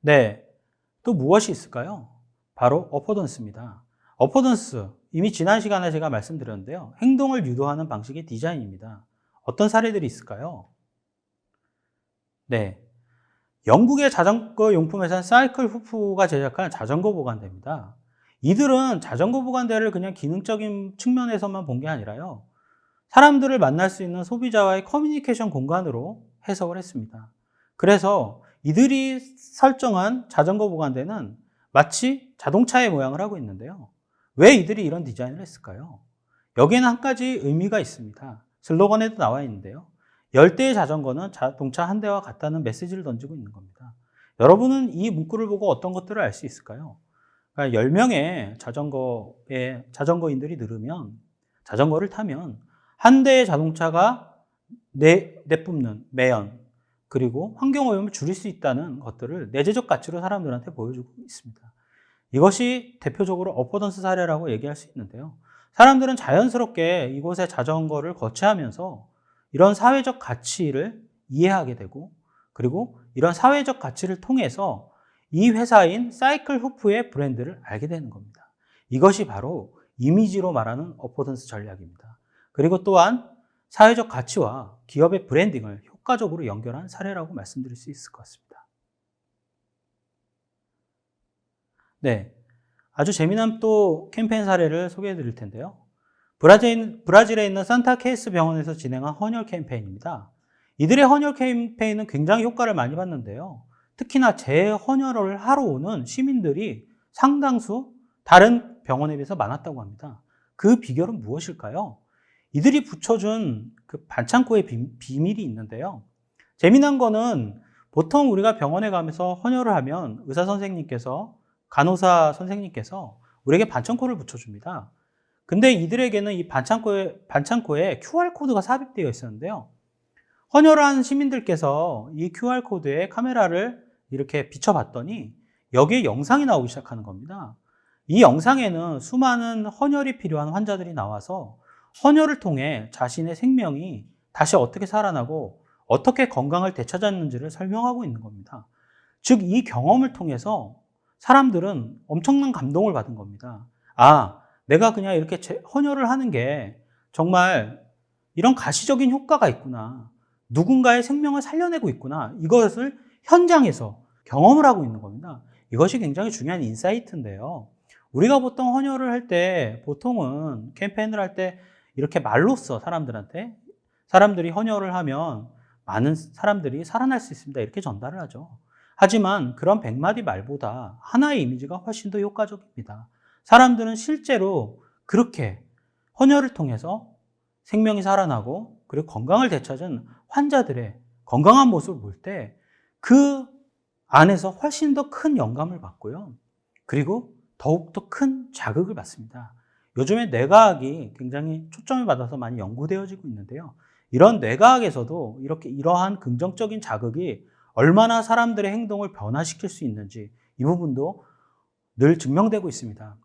네, 또 무엇이 있을까요? 바로 어포던스입니다. 어포던스, 이미 지난 시간에 제가 말씀드렸는데요. 행동을 유도하는 방식의 디자인입니다. 어떤 사례들이 있을까요? 네, 영국의 자전거 용품 회사 사이클 후프가 제작한 자전거 보관대입니다. 이들은 자전거 보관대를 그냥 기능적인 측면에서만 본 게 아니라요. 사람들을 만날 수 있는 소비자와의 커뮤니케이션 공간으로 해석을 했습니다. 그래서 이들이 설정한 자전거 보관대는 마치 자동차의 모양을 하고 있는데요. 왜 이들이 이런 디자인을 했을까요? 여기에는 한 가지 의미가 있습니다. 슬로건에도 나와 있는데요. 10대의 자전거는 자동차 한 대와 같다는 메시지를 던지고 있는 겁니다. 여러분은 이 문구를 보고 어떤 것들을 알 수 있을까요? 그러니까 10명의 자전거인들이 늘으면, 자전거를 타면 한 대의 자동차가 내뿜는 매연, 그리고 환경오염을 줄일 수 있다는 것들을 내재적 가치로 사람들한테 보여주고 있습니다. 이것이 대표적으로 어포던스 사례라고 얘기할 수 있는데요. 사람들은 자연스럽게 이곳에 자전거를 거치하면서 이런 사회적 가치를 이해하게 되고, 그리고 이런 사회적 가치를 통해서 이 회사인 사이클 후프의 브랜드를 알게 되는 겁니다. 이것이 바로 이미지로 말하는 어포던스 전략입니다. 그리고 또한 사회적 가치와 기업의 브랜딩을 효과적으로 연결한 사례라고 말씀드릴 수 있을 것 같습니다. 네, 아주 재미난 또 캠페인 사례를 소개해 드릴 텐데요. 브라질에 있는 산타케이스 병원에서 진행한 헌혈 캠페인입니다. 이들의 헌혈 캠페인은 굉장히 효과를 많이 봤는데요. 특히나 재헌혈을 하러 오는 시민들이 상당수 다른 병원에 비해서 많았다고 합니다. 그 비결은 무엇일까요? 이들이 붙여준 그 반창고의 비밀이 있는데요. 재미난 거는 보통 우리가 병원에 가면서 헌혈을 하면 의사 선생님께서, 간호사 선생님께서 우리에게 반창고를 붙여줍니다. 근데 이들에게는 이 반창고에 QR코드가 삽입되어 있었는데요. 헌혈을 한 시민들께서 이 QR코드에 카메라를 이렇게 비춰봤더니 여기에 영상이 나오기 시작하는 겁니다. 이 영상에는 수많은 헌혈이 필요한 환자들이 나와서 헌혈을 통해 자신의 생명이 다시 어떻게 살아나고 어떻게 건강을 되찾았는지를 설명하고 있는 겁니다. 즉, 이 경험을 통해서 사람들은 엄청난 감동을 받은 겁니다. 아, 내가 그냥 이렇게 헌혈을 하는 게 정말 이런 가시적인 효과가 있구나. 누군가의 생명을 살려내고 있구나. 이것을 현장에서 경험을 하고 있는 겁니다. 이것이 굉장히 중요한 인사이트인데요. 우리가 보통 헌혈을 할 때, 보통은 캠페인을 할 때 이렇게 말로써 사람들이 헌혈을 하면 많은 사람들이 살아날 수 있습니다. 이렇게 전달을 하죠. 하지만 그런 100마디 말보다 하나의 이미지가 훨씬 더 효과적입니다. 사람들은 실제로 그렇게 헌혈을 통해서 생명이 살아나고 그리고 건강을 되찾은 환자들의 건강한 모습을 볼 때 그 안에서 훨씬 더 큰 영감을 받고요. 그리고 더욱더 큰 자극을 받습니다. 요즘에 뇌과학이 굉장히 초점을 받아서 많이 연구되어지고 있는데요. 이런 뇌과학에서도 이러한 긍정적인 자극이 얼마나 사람들의 행동을 변화시킬 수 있는지 이 부분도 늘 증명되고 있습니다.